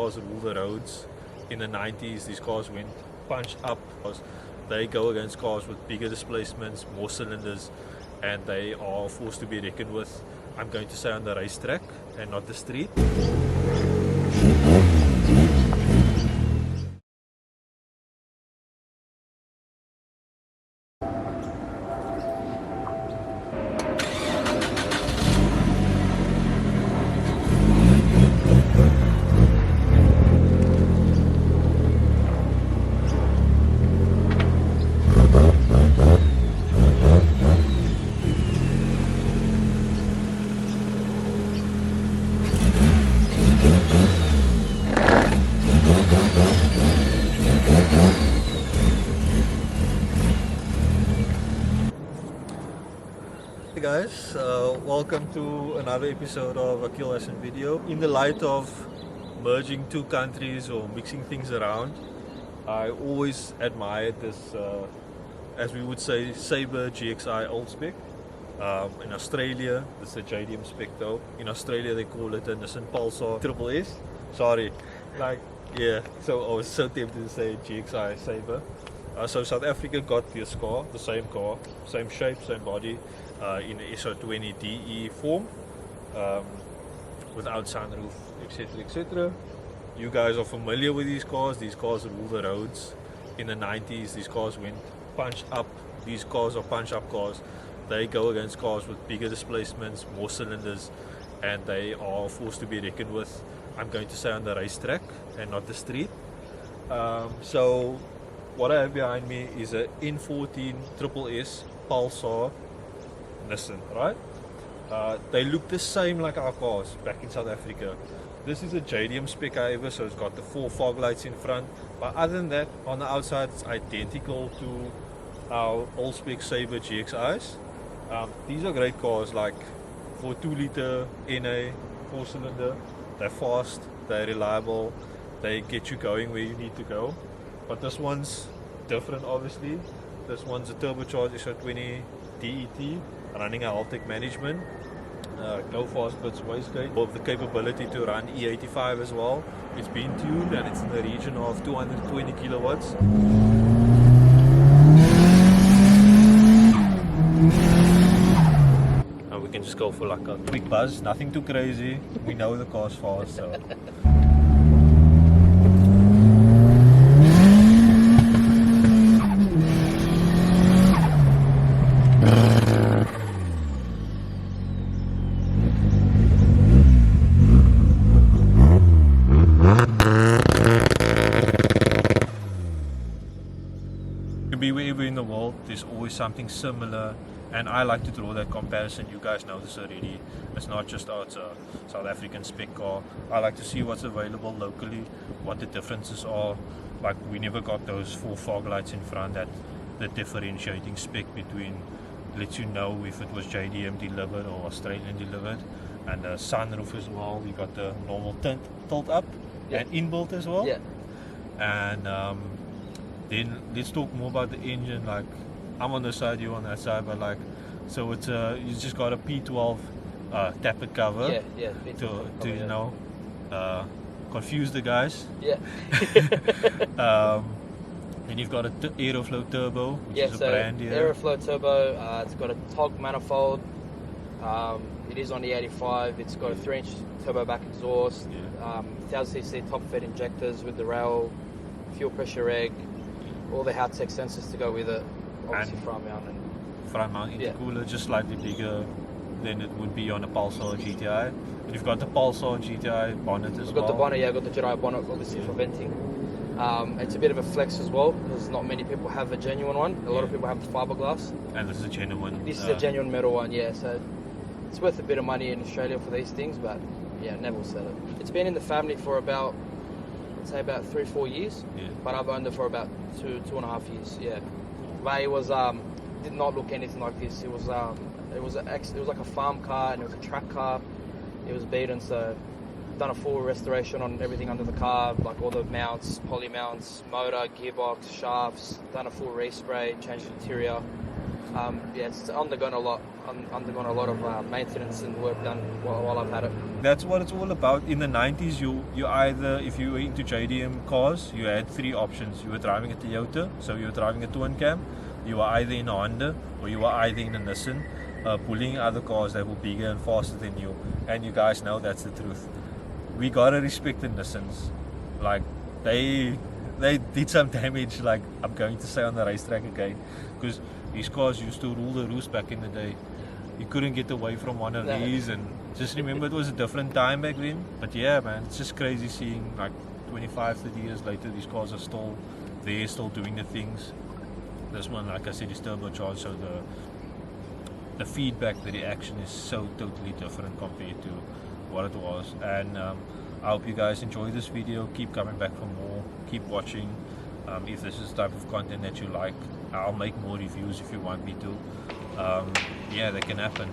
cars rule the roads. In the 90s, these cars went punch up. They go against cars with bigger displacements, more cylinders, and they are forced to be reckoned with, I'm going to say, on the racetrack and not the street. Hey guys, welcome to another episode of Akeel HassanVideo. In the light of merging two countries or mixing things around, I always admired this, as we would say, Sabre GXI old spec. In Australia, this is a JDM spec though. In Australia they call it a Nissan Pulsar SSS. Sorry, yeah, so I was so tempted to say GXI Sabre. So South Africa got this car, the same car, same shape, same body, in the SR20 DE form, without sunroof, etc, etc. You guys are familiar with these cars rule the roads. In the 90s, these cars went punch up. These cars are punch up cars. They go against cars with bigger displacements, more cylinders, and they are forced to be reckoned with, I'm going to say, on the racetrack and not the street. So what I have behind me is a n14 SSS Pulsar Nissan, right? They look the same like our cars back in South Africa. This is a JDM spec, however, so it's got the 4 fog lights in front, but other than that, on the outside it's identical to our old spec Sabre GXIs. These are great cars, like for 2-liter NA 4-cylinder. They're fast, they're reliable, they get you going where you need to go. But this one's different, obviously. This one's a turbocharged SR20 DET running a Haltech management. No fast bits wastegate. With the capability to run E85 as well. It's been tuned and it's in the region of 220 kilowatts. And we can just go for like a quick buzz, nothing too crazy. We know the car's fast, so. Be wherever in the world, there's always something similar, and I like to draw that comparison. You guys know this already. It's not just, oh, it's a South African spec car. I like to see what's available locally, what the differences are. Like, we never got those 4 fog lights in front, that the differentiating spec between, lets you know if it was JDM delivered or Australian delivered. And the sunroof as well, we got the normal tilt up, yeah, and inbuilt as well, yeah. And then let's talk more about the engine. Like, I'm on this side, you're on that side, but like, so it's you just got a P12 tappet cover, yeah, to you know, confuse the guys. Yeah. Then you've got a Aeroflow turbo, which is a brand here. Aeroflow turbo. It's got a tog manifold. It is on the 85. It's got a 3-inch turbo back exhaust. Yeah. 1000cc top fed injectors with the rail, fuel pressure reg. All the Haltech sensors to go with it, obviously front mount intercooler, yeah, just slightly bigger than it would be on a Pulsar GTI. And you've got the Pulsar GTI bonnet as well. I've got the bonnet, yeah, I've got the GTI bonnet, obviously, yeah, for venting. It's a bit of a flex as well, because not many people have a genuine one. A lot of people have the fiberglass. And this is a genuine. This is a genuine metal one, yeah, so it's worth a bit of money in Australia for these things, but yeah, never will sell it. It's been in the family for about, I'd say about 3-4 years, yeah, but I've owned it for about 2.5 years, yeah. But it was did not look anything like this. It was like a farm car, and it was a track car. It was beaten, so done a full restoration on everything under the car, like all the mounts, poly mounts, motor, gearbox, shafts. Done a full respray, changed the interior. Yeah, it's undergone a lot of maintenance and work done while I've had it. That's what it's all about. In the 90s, you either, if you were into JDM cars, you had three options. You were driving a Toyota, so you were driving a twin cam. You were either in a Honda or you were either in a Nissan, pulling other cars that were bigger and faster than you. And you guys know that's the truth. We gotta respect the Nissans. Like they did some damage. Like I'm going to say on the racetrack again, because these cars used to rule the roost back in the day. You couldn't get away from one of these, and just remember it was a different time back then. But yeah, man, it's just crazy seeing like 25, 30 years later, these cars are still there, still doing the things. This one, like I said, is turbocharged, so the feedback, the reaction is so totally different compared to what it was. And I hope you guys enjoy this video. Keep coming back for more. Keep watching. If this is the type of content that you like, I'll make more reviews if you want me to. Yeah, that can happen.